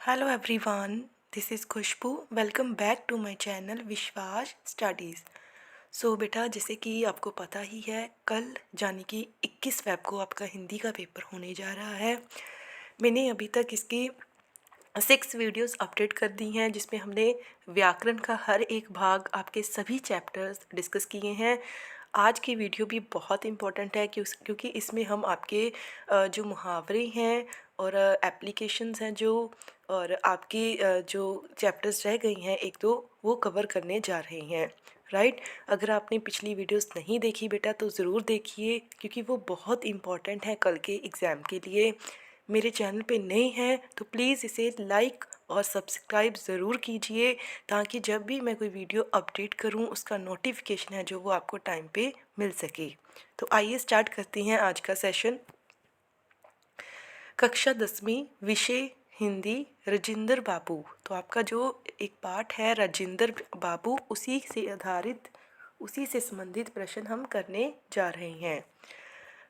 Hello everyone, this is Khushboo. Welcome back to my channel Vishwas studies. So बेटा, जैसे कि आपको पता ही है, कल यानी कि 21 फ़रवरी को आपका हिंदी का पेपर होने जा रहा है। मैंने अभी तक इसकी 6 वीडियोस अपडेट कर दी हैं, जिसमें हमने व्याकरण का हर एक भाग, आपके सभी चैप्टर्स डिस्कस किए हैं। आज की वीडियो भी बहुत इम्पॉर्टेंट है क्योंकि इसमें हम आपके जो मुहावरे हैं और एप्लीकेशंस हैं और आपकी जो चैप्टर्स रह गई हैं एक दो, वो कवर करने जा रहे हैं। राइट। अगर आपने पिछली वीडियोस नहीं देखी बेटा तो ज़रूर देखिए, क्योंकि वो बहुत इम्पॉर्टेंट है कल के एग्ज़ाम के लिए। मेरे चैनल पे नए हैं तो प्लीज़ इसे लाइक और सब्सक्राइब ज़रूर कीजिए, ताकि जब भी मैं कोई वीडियो अपडेट करूं उसका नोटिफिकेशन है जो वो आपको टाइम पे मिल सके। तो आइए स्टार्ट करते हैं आज का सेशन। कक्षा 10वीं, विषय हिंदी, राजेंद्र बाबू। तो आपका जो एक पाठ है राजेंद्र बाबू, उसी से संबंधित प्रश्न हम करने जा रहे हैं।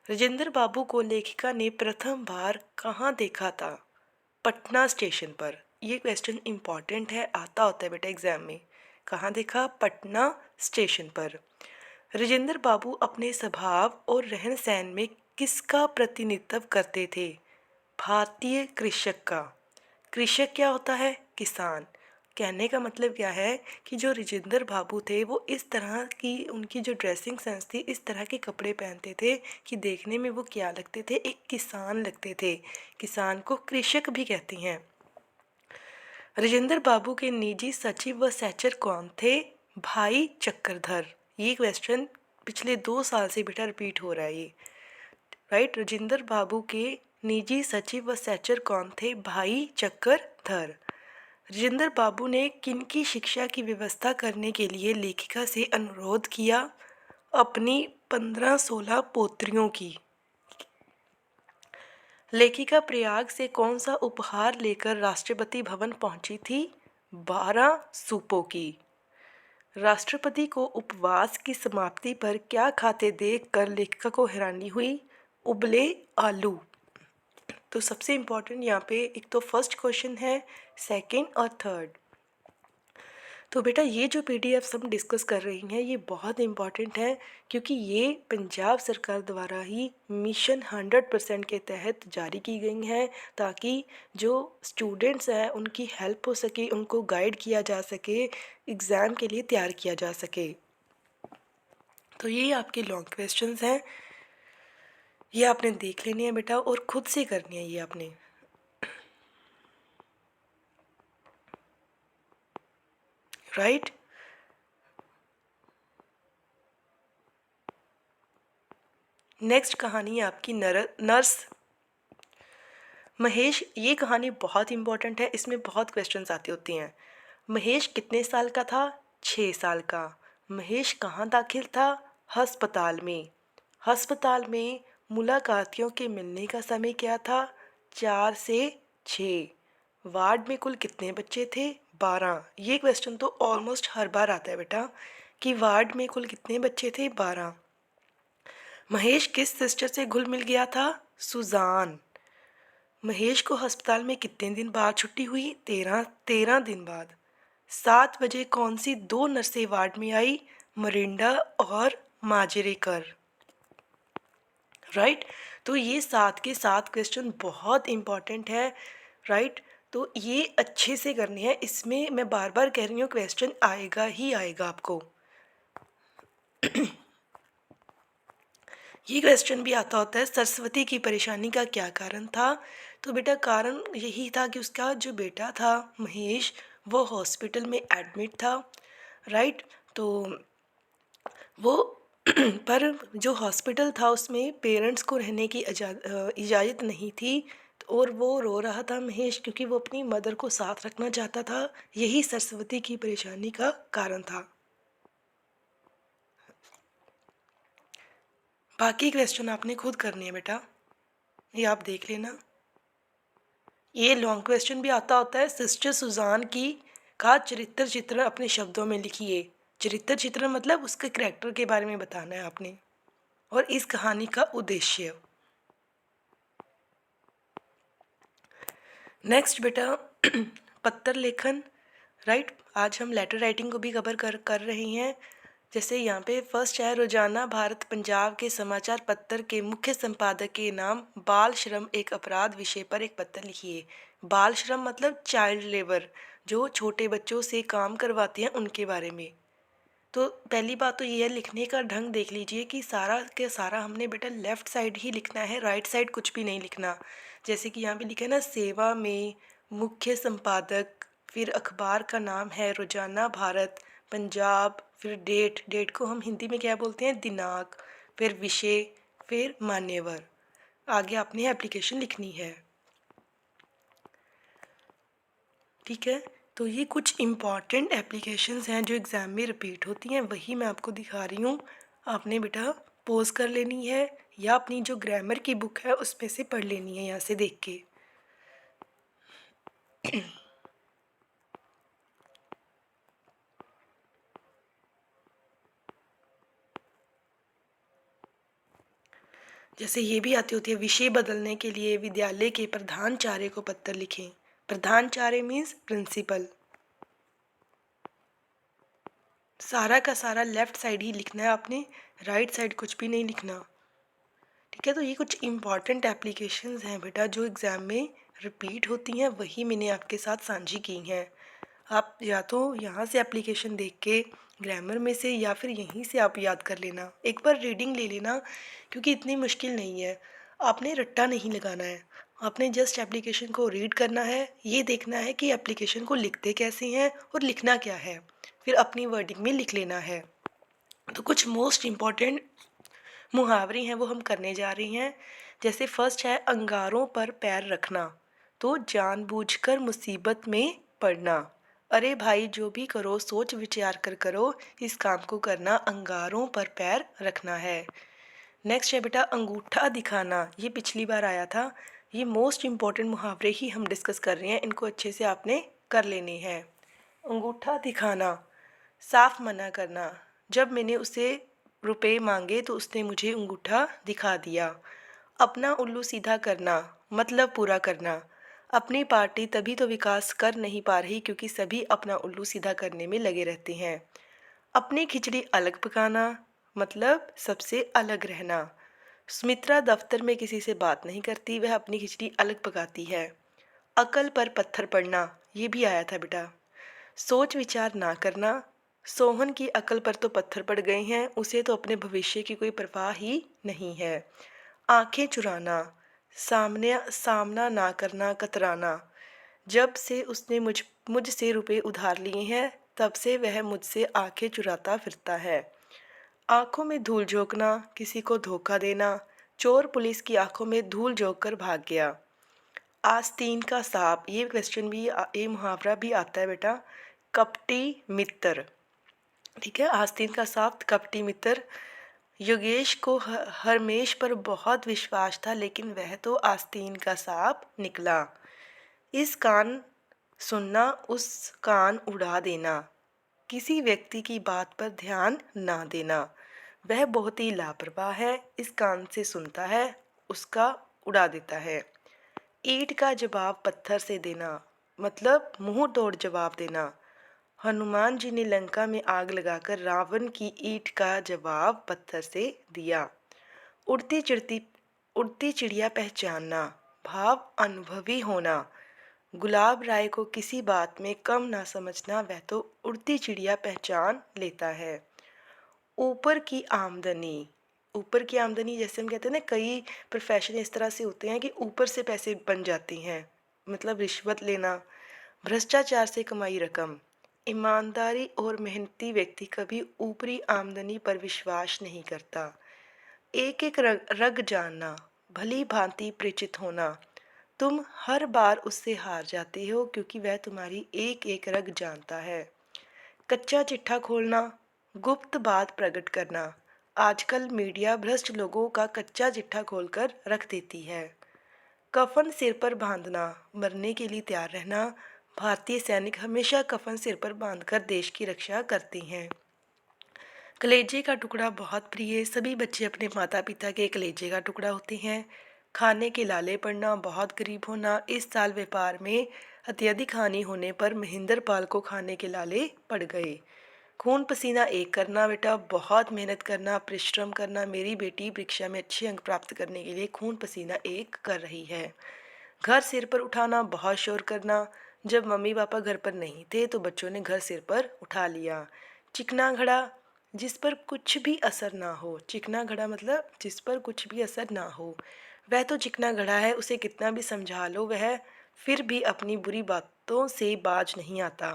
राजेंद्र बाबू को लेखिका ने प्रथम बार कहाँ देखा था? पटना स्टेशन पर। ये क्वेश्चन इम्पॉर्टेंट है, आता होता है बेटा एग्जाम में। कहाँ देखा? पटना स्टेशन पर। राजेंद्र बाबू अपने स्वभाव और रहन सहन में किसका प्रतिनिधित्व करते थे? भारतीय कृषक का। कृषक क्या होता है? किसान। कहने का मतलब क्या है कि जो राजेंद्र बाबू थे वो इस तरह की, उनकी जो ड्रेसिंग सेंस थी, इस तरह के कपड़े पहनते थे कि देखने में वो क्या लगते थे? एक किसान लगते थे। किसान को कृषक भी कहते हैं। राजेंद्र बाबू के निजी सचिव व सहचर कौन थे? भाई चक्रधर। ये क्वेश्चन पिछले 2 साल से बेटा रिपीट हो रहा है ये। राइट। राजेंद्र बाबू के निजी सचिव व सहचर कौन थे? भाई चक्रधर। राजेंद्र बाबू ने किनकी शिक्षा की व्यवस्था करने के लिए लेखिका से अनुरोध किया? अपनी 15-16 पोत्रियों की। लेखिका प्रयाग से कौन सा उपहार लेकर राष्ट्रपति भवन पहुंची थी? 12 सूपों की। राष्ट्रपति को उपवास की समाप्ति पर क्या खाते देख कर लेखिका को हैरानी हुई? उबले आलू। तो सबसे इम्पोर्टेंट यहाँ पे एक तो फर्स्ट क्वेश्चन है, सेकंड और थर्ड। तो बेटा ये जो पीडीएफ्स हम डिस्कस कर रही हैं ये बहुत इम्पॉर्टेंट है, क्योंकि ये पंजाब सरकार द्वारा ही मिशन 100% के तहत जारी की गई हैं, ताकि जो स्टूडेंट्स हैं उनकी हेल्प हो सके, उनको गाइड किया जा सके, एग्ज़ाम के लिए तैयार किया जा सके। तो ये आपके लॉन्ग क्वेश्चंस हैं, ये आपने देख लेने हैं बेटा और खुद से करनी है ये आपने। राइट। नेक्स्ट कहानी है आपकी नर्स महेश। ये कहानी बहुत इंपॉर्टेंट है, इसमें बहुत क्वेश्चंस आते होते हैं। महेश कितने साल का था? 6 साल का। महेश कहाँ दाखिल था? अस्पताल में। अस्पताल में मुलाकातियों के मिलने का समय क्या था? 4 से 6। वार्ड में कुल कितने बच्चे थे? 12। ये क्वेश्चन तो ऑलमोस्ट हर बार आता है बेटा कि वार्ड में कुल कितने बच्चे थे? 12। महेश किस सिस्टर से घुल मिल गया था? सुजान। महेश को अस्पताल में कितने दिन बाद छुट्टी हुई? 13 दिन बाद। 7 बजे कौन सी 2 नर्सें वार्ड में आई? मरिंडा और माजरेकर। राइट। तो ये 7 के 7 क्वेश्चन बहुत इंपॉर्टेंट है। राइट। तो ये अच्छे से करने हैं, इसमें मैं बार बार कह रही हूँ क्वेश्चन आएगा ही आएगा आपको। ये क्वेश्चन भी आता होता है, सरस्वती की परेशानी का क्या कारण था? तो बेटा कारण यही था कि उसका जो बेटा था महेश, वो हॉस्पिटल में एडमिट था। राइट। तो वो पर जो हॉस्पिटल था उसमें पेरेंट्स को रहने की इजाज़त नहीं थी, और वो रो रहा था महेश, क्योंकि वो अपनी मदर को साथ रखना चाहता था। यही सरस्वती की परेशानी का कारण था। बाकी क्वेश्चन आपने खुद करने हैं बेटा, ये आप देख लेना। ये लॉन्ग क्वेश्चन भी आता होता है, सिस्टर सुजान की का चरित्र चित्रण अपने शब्दों में लिखिए। चरित्र चित्रण मतलब उसके करैक्टर के बारे में बताना है आपने, और इस कहानी का उद्देश्य। नेक्स्ट बेटा, पत्र लेखन, राइट। आज हम लेटर राइटिंग को भी कवर कर रहे हैं। जैसे यहाँ पे फर्स्ट है, रोजाना भारत पंजाब के समाचार पत्र के मुख्य संपादक के नाम बाल श्रम एक अपराध विषय पर एक पत्र लिखिए। बाल श्रम मतलब चाइल्ड लेबर, जो छोटे बच्चों से काम करवाते हैं उनके बारे में। तो पहली बात तो ये है, लिखने का ढंग देख लीजिए कि सारा के सारा हमने बेटा लेफ्ट साइड ही लिखना है, राइट साइड कुछ भी नहीं लिखना। जैसे कि यहाँ पे लिखा है ना, सेवा में, मुख्य संपादक, फिर अखबार का नाम है रोजाना भारत पंजाब, फिर डेट, डेट को हम हिंदी में क्या बोलते हैं, दिनांक, फिर विषय, फिर मान्यवर। आगे आपने एप्लीकेशन लिखनी है, ठीक है। तो ये कुछ इम्पॉर्टेंट एप्लीकेशंस हैं जो एग्ज़ाम में रिपीट होती हैं, वही मैं आपको दिखा रही हूँ। आपने बेटा पॉज कर लेनी है या अपनी जो ग्रामर की बुक है उसमें से पढ़ लेनी है, यहाँ से देख के। जैसे ये भी आती होती है, विषय बदलने के लिए विद्यालय के प्रधानाचार्य को पत्र लिखें। प्रधानाचार्य मीन्स प्रिंसिपल। सारा का सारा लेफ्ट साइड ही लिखना है आपने, राइट साइड कुछ भी नहीं लिखना, ठीक है। तो ये कुछ इम्पॉर्टेंट एप्लीकेशंस हैं बेटा जो एग्ज़ाम में रिपीट होती हैं, वही मैंने आपके साथ साझी की हैं। आप या तो यहाँ से एप्लीकेशन देख के ग्रामर में से, या फिर यहीं से आप याद कर लेना, एक बार रीडिंग ले लेना, क्योंकि इतनी मुश्किल नहीं है। आपने रट्टा नहीं लगाना है, आपने जस्ट एप्लीकेशन को रीड करना है, ये देखना है कि एप्लीकेशन को लिखते कैसे हैं और लिखना क्या है, फिर अपनी वर्डिंग में लिख लेना है। तो कुछ मोस्ट इम्पॉर्टेंट मुहावरे हैं वो हम करने जा रही हैं। जैसे फर्स्ट है, अंगारों पर पैर रखना, तो जानबूझकर मुसीबत में पड़ना। अरे भाई, जो भी करो सोच विचार कर करो, इस काम को करना, अंगारों पर पैर रखना है। नेक्स्ट है बेटा, अंगूठा दिखाना, ये पिछली बार आया था। ये मोस्ट इम्पॉर्टेंट मुहावरे ही हम डिस्कस कर रहे हैं, इनको अच्छे से आपने कर लेने हैं। अंगूठा दिखाना, साफ मना करना, जब मैंने उसे रुपए मांगे तो उसने मुझे अंगूठा दिखा दिया। अपना उल्लू सीधा करना मतलब पूरा करना, अपनी पार्टी तभी तो विकास कर नहीं पा रही क्योंकि सभी अपना उल्लू सीधा करने में लगे रहते हैं। अपनी खिचड़ी अलग पकाना मतलब सबसे अलग रहना। सुमित्रा दफ्तर में किसी से बात नहीं करती, वह अपनी खिचड़ी अलग पकाती है। अकल पर पत्थर पड़ना, ये भी आया था बेटा। सोच विचार ना करना, सोहन की अकल पर तो पत्थर पड़ गए हैं, उसे तो अपने भविष्य की कोई परवाह ही नहीं है। आंखें चुराना, सामना ना करना, कतराना, जब से उसने मुझसे रुपए उधार लिए हैं तब से वह मुझसे आंखें चुराता फिरता है। आंखों में धूल झोंकना, किसी को धोखा देना, चोर पुलिस की आंखों में धूल झोंक कर भाग गया। आस्तीन का सांप, ये क्वेश्चन भी, ये मुहावरा भी आता है बेटा। कपटी मित्र, ठीक है। आस्तीन का सांप, कपटी मित्र। योगेश को हरमेश पर बहुत विश्वास था लेकिन वह तो आस्तीन का सांप निकला। इस कान सुनना, उस कान उड़ा देना, किसी व्यक्ति की बात पर ध्यान ना देना, वह बहुत ही लापरवाह है, इस कान से सुनता है, उसका उड़ा देता है। ईंट का जवाब पत्थर से देना मतलब मुंह तोड़ जवाब देना। हनुमान जी ने लंका में आग लगाकर रावण की ईंट का जवाब पत्थर से दिया। उड़ती चिड़ती उड़ती चिड़िया पहचानना भाव अनुभवी होना। गुलाब राय को किसी बात में कम ना समझना, वह तो उड़ती चिड़िया पहचान लेता है। ऊपर की आमदनी, ऊपर की आमदनी जैसे हम कहते हैं ना, कई प्रोफेशन इस तरह से होते हैं कि ऊपर से पैसे बन जाते हैं, मतलब रिश्वत लेना। भ्रष्टाचार से कमाई रकम, ईमानदारी और मेहनती व्यक्ति कभी ऊपरी आमदनी पर विश्वास नहीं करता। एक एक रग जानना, भली भांति परिचित होना, तुम हर बार उससे हार जाते हो क्योंकि वह तुम्हारी एक एक रग जानता है। कच्चा चिट्ठा खोलना, गुप्त बात प्रकट करना, आजकल मीडिया भ्रष्ट लोगों का कच्चा चिट्ठा खोलकर रख देती है। कफन सिर पर बांधना, मरने के लिए तैयार रहना, भारतीय सैनिक हमेशा कफन सिर पर बांधकर देश की रक्षा करते हैं। कलेजे का टुकड़ा बहुत प्रिय, सभी बच्चे अपने माता पिता के कलेजे का टुकड़ा होते हैं। खाने के लाले पड़ना, बहुत गरीब होना, इस साल व्यापार में अत्यधिक हानि होने पर महेंद्र पाल को खाने के लाले पड़ गए। खून पसीना एक करना बेटा, बहुत मेहनत करना, परिश्रम करना। मेरी बेटी परीक्षा में अच्छे अंक प्राप्त करने के लिए खून पसीना एक कर रही है। घर सिर पर उठाना, बहुत शोर करना। जब मम्मी पापा घर पर नहीं थे तो बच्चों ने घर सिर पर उठा लिया। चिकना घड़ा, जिस पर कुछ भी असर ना हो। चिकना घड़ा मतलब जिस पर कुछ भी असर ना हो। वह तो चिकना घड़ा है, उसे कितना भी समझा लो वह फिर भी अपनी बुरी बातों से बाज नहीं आता।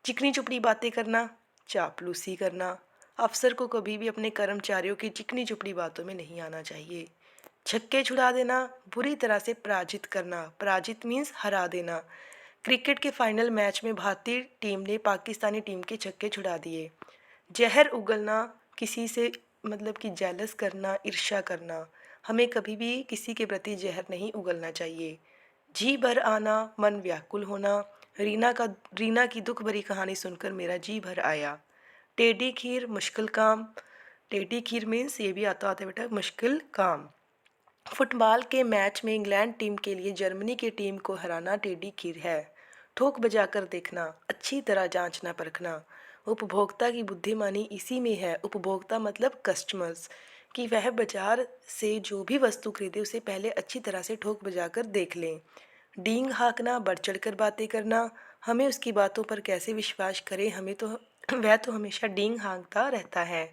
चिकनी चुपड़ी बातें करना, चापलूसी करना। अफसर को कभी भी अपने कर्मचारियों की चिकनी चुपड़ी बातों में नहीं आना चाहिए। छक्के छुड़ा देना, बुरी तरह से पराजित करना। पराजित मीन्स हरा देना। क्रिकेट के फाइनल मैच में भारतीय टीम ने पाकिस्तानी टीम के छक्के छुड़ा दिए। जहर उगलना, किसी से मतलब कि जेलस करना, ईर्ष्या करना। हमें कभी भी किसी के प्रति जहर नहीं उगलना चाहिए। जी भर आना, मन व्याकुल होना। रीना की दुख भरी कहानी सुनकर मेरा जी भर आया। टेढ़ी खीर, मुश्किल काम। टेढ़ी खीर मीन्स ये भी आता है बेटा, मुश्किल काम। फुटबॉल के मैच में इंग्लैंड टीम के लिए जर्मनी की टीम को हराना टेढ़ी खीर है। ठोक बजाकर देखना, अच्छी तरह जांचना परखना। उपभोक्ता की बुद्धिमानी इसी में है। उपभोक्ता मतलब कस्टमर्स, कि वह बाजार से जो भी वस्तु खरीदे उसे पहले अच्छी तरह से ठोक बजाकर देख लें। डींग हाँकना, बढ़ चढ़कर बातें करना। हमें उसकी बातों पर कैसे विश्वास करें, हमें तो वह तो हमेशा डींग हाँकता रहता है।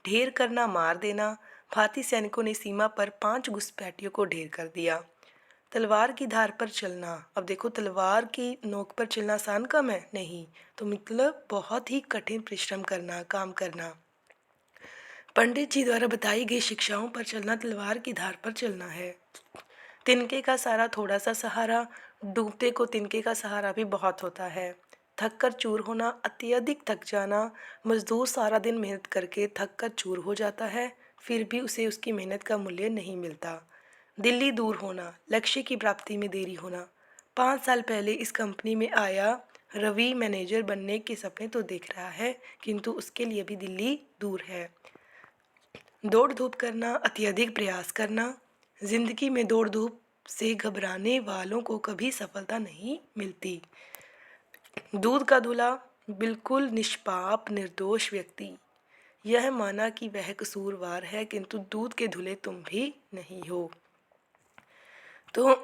ढेर करना, मार देना। भारतीय सैनिकों ने सीमा पर 5 घुसपैठियों को ढेर कर दिया। तलवार की धार पर चलना, अब देखो तलवार की नोक पर चलना आसान काम है नहीं, तो मतलब बहुत ही कठिन परिश्रम करना, काम करना। पंडित जी द्वारा बताई गई शिक्षाओं पर चलना तलवार की धार पर चलना है। तिनके का सारा थोड़ा सा सहारा, डूबते को तिनके का सहारा भी बहुत होता है। थक कर चूर होना, अत्यधिक थक जाना। मजदूर सारा दिन मेहनत करके थक कर चूर हो जाता है, फिर भी उसे उसकी मेहनत का मूल्य नहीं मिलता। दिल्ली दूर होना, लक्ष्य की प्राप्ति में देरी होना। 5 साल पहले इस कंपनी में आया रवि मैनेजर बनने के सपने तो देख रहा है, किंतु उसके लिए भी दिल्ली दूर है। दौड़ धूप करना, अत्यधिक प्रयास करना। जिंदगी में दौड़ धूप से घबराने वालों को कभी सफलता नहीं मिलती। दूध का दूल्हा, बिल्कुल निष्पाप निर्दोष व्यक्ति। यह माना कि वह कसूरवार है, किंतु दूध के धुले तुम भी नहीं हो। तो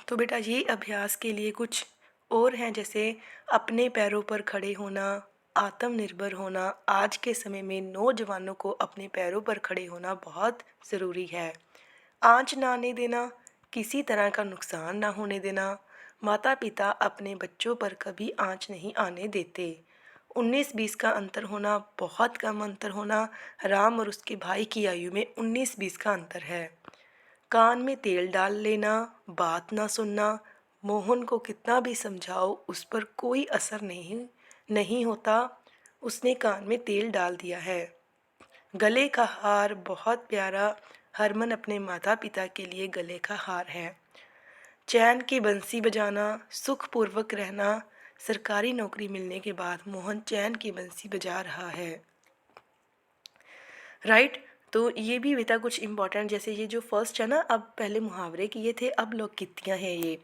तो बेटा ये अभ्यास के लिए कुछ और हैं, जैसे अपने पैरों पर खड़े होना, आत्मनिर्भर होना। आज के समय में नौजवानों को अपने पैरों पर खड़े होना बहुत ज़रूरी है। आँच ना आने देना, किसी तरह का नुकसान ना होने देना। माता पिता अपने बच्चों पर कभी आँच नहीं आने देते। 19-20 का अंतर होना, बहुत कम अंतर होना। राम और उसके भाई की आयु में 19-20 का अंतर है। कान में तेल डाल लेना, बात ना सुनना। मोहन को कितना भी समझाओ उस पर कोई असर नहीं होता, उसने कान में तेल डाल दिया है। गले का हार, बहुत प्यारा। हरमन अपने माता पिता के लिए गले का हार है। चैन की बंसी बजाना, सुखपूर्वक रहना। सरकारी नौकरी मिलने के बाद मोहन चैन की बंसी बजा रहा है। राइट। तो ये भी बेटा कुछ इम्पॉर्टेंट, जैसे ये जो फर्स्ट है ना, अब पहले मुहावरे किए थे, अब लोकगीतियाँ हैं ये।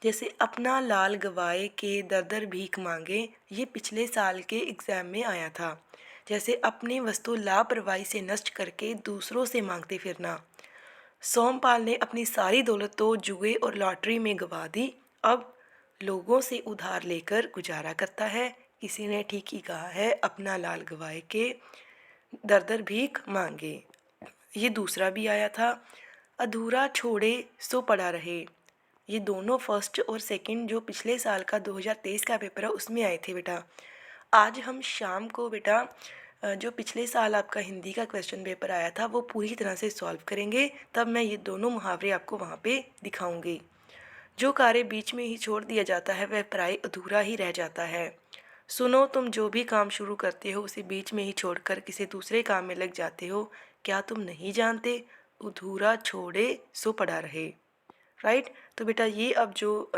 जैसे अपना लाल गवाए के दर दर भीख मांगे, ये पिछले साल के एग्ज़ाम में आया था। जैसे अपनी वस्तु लापरवाही से नष्ट करके दूसरों से मांगते फिरना। सोमपाल ने अपनी सारी दौलत तो जुए और लॉटरी में गंवा दी, अब लोगों से उधार लेकर गुजारा करता है। किसी ने ठीक ही कहा है, अपना लाल गवाए के दर दर भीख मांगे। ये दूसरा भी आया था, अधूरा छोड़े सो पड़ा रहे। ये दोनों फर्स्ट और सेकंड जो पिछले साल का 2023 का पेपर है उसमें आए थे बेटा। आज हम शाम को बेटा जो पिछले साल आपका हिंदी का क्वेश्चन पेपर आया था वो पूरी तरह से सॉल्व करेंगे, तब मैं ये दोनों मुहावरे आपको वहाँ पे दिखाऊंगी। जो कार्य बीच में ही छोड़ दिया जाता है वह प्राय अधूरा ही रह जाता है। सुनो, तुम जो भी काम शुरू करते हो उसे बीच में ही छोड़कर किसी दूसरे काम में लग जाते हो। क्या तुम नहीं जानते, अधूरा छोड़े सो पड़ा रहे। राइट। तो बेटा ये अब जो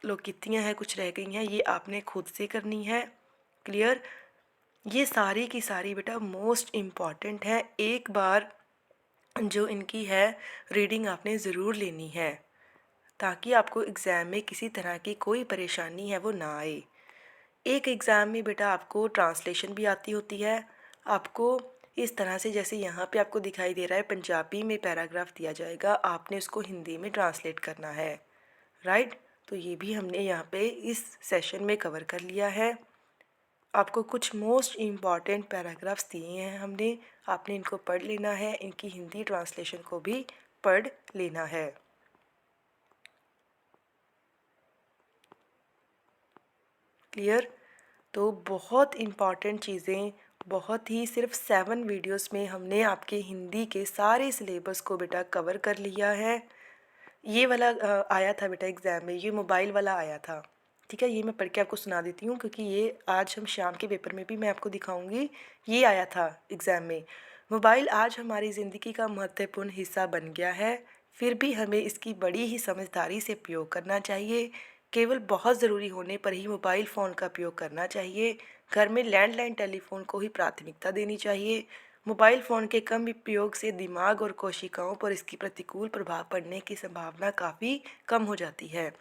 लोकगीतियाँ हैं कुछ रह गई हैं, ये आपने खुद से करनी है। क्लियर। ये सारी की सारी बेटा मोस्ट इम्पॉर्टेंट है, एक बार जो इनकी है रीडिंग आपने ज़रूर लेनी है। ताकि आपको एग्ज़ाम में किसी तरह की कोई परेशानी है वो ना आए। एक एग्ज़ाम में बेटा आपको ट्रांसलेशन भी आती होती है। आपको इस तरह से, जैसे यहाँ पे आपको दिखाई दे रहा है, पंजाबी में पैराग्राफ दिया जाएगा, आपने उसको हिंदी में ट्रांसलेट करना है, राइट। तो ये भी हमने यहाँ पे इस सेशन में कवर कर लिया है। आपको कुछ मोस्ट इम्पॉर्टेंट पैराग्राफ्स दिए हैं हमने, आपने इनको पढ़ लेना है, इनकी हिंदी ट्रांसलेशन को भी पढ़ लेना है। क्लियर। तो बहुत इम्पॉर्टेंट चीज़ें, बहुत ही सिर्फ 7 वीडियोस में हमने आपके हिंदी के सारे सिलेबस को बेटा कवर कर लिया है। ये वाला आया था बेटा एग्ज़ाम में, ये मोबाइल वाला आया था, ठीक है। ये मैं पढ़ के आपको सुना देती हूँ, क्योंकि ये आज हम शाम के पेपर में भी मैं आपको दिखाऊंगी। ये आया था एग्ज़ाम में। मोबाइल आज हमारी ज़िंदगी का महत्वपूर्ण हिस्सा बन गया है, फिर भी हमें इसकी बड़ी ही समझदारी से प्रयोग करना चाहिए। केवल बहुत ज़रूरी होने पर ही मोबाइल फ़ोन का उपयोग करना चाहिए। घर में लैंडलाइन टेलीफोन को ही प्राथमिकता देनी चाहिए। मोबाइल फ़ोन के कम उपयोग से दिमाग और कोशिकाओं पर इसकी प्रतिकूल प्रभाव पड़ने की संभावना काफ़ी कम हो जाती है।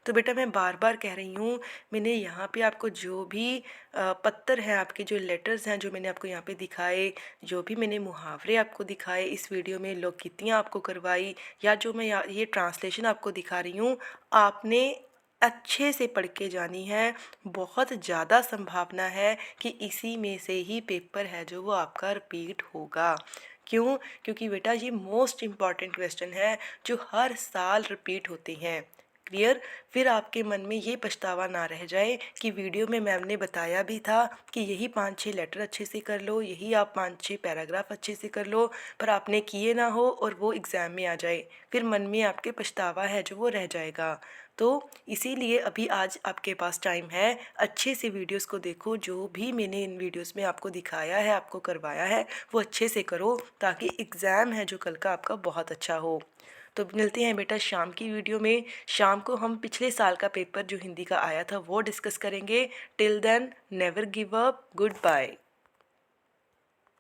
तो बेटा मैं बार बार कह रही हूँ, मैंने यहाँ पे आपको जो भी पत्तर हैं, आपके जो लेटर्स हैं जो मैंने आपको यहाँ पे दिखाए, जो भी मैंने मुहावरे आपको दिखाए इस वीडियो में, लोकगीतियाँ आपको करवाई, या जो मैं ये ट्रांसलेशन आपको दिखा रही हूँ, आपने अच्छे से पढ़ के जानी है। बहुत ज़्यादा संभावना है कि इसी में से ही पेपर है जो वो आपका रिपीट होगा। क्यों? क्योंकि बेटा ये मोस्ट इम्पॉर्टेंट क्वेश्चन है जो हर साल रिपीट होते हैं। क्लियर। फिर आपके मन में ये पछतावा ना रह जाए कि वीडियो में मैम ने बताया भी था कि यही 5-6 लेटर अच्छे से कर लो, यही आप 5-6 पैराग्राफ अच्छे से कर लो, पर आपने किए ना हो और वो एग्ज़ाम में आ जाए, फिर मन में आपके पछतावा है जो वो रह जाएगा। तो इसीलिए अभी आज आपके पास टाइम है, अच्छे से वीडियोस को देखो, जो भी मैंने इन वीडियोस में आपको दिखाया है, आपको करवाया है, वो अच्छे से करो, ताकि एग्ज़ाम है जो कल का आपका बहुत अच्छा हो। तो मिलते हैं बेटा शाम की वीडियो में। शाम को हम पिछले साल का पेपर जो हिंदी का आया था वो डिस्कस करेंगे। Till then never give up, good bye.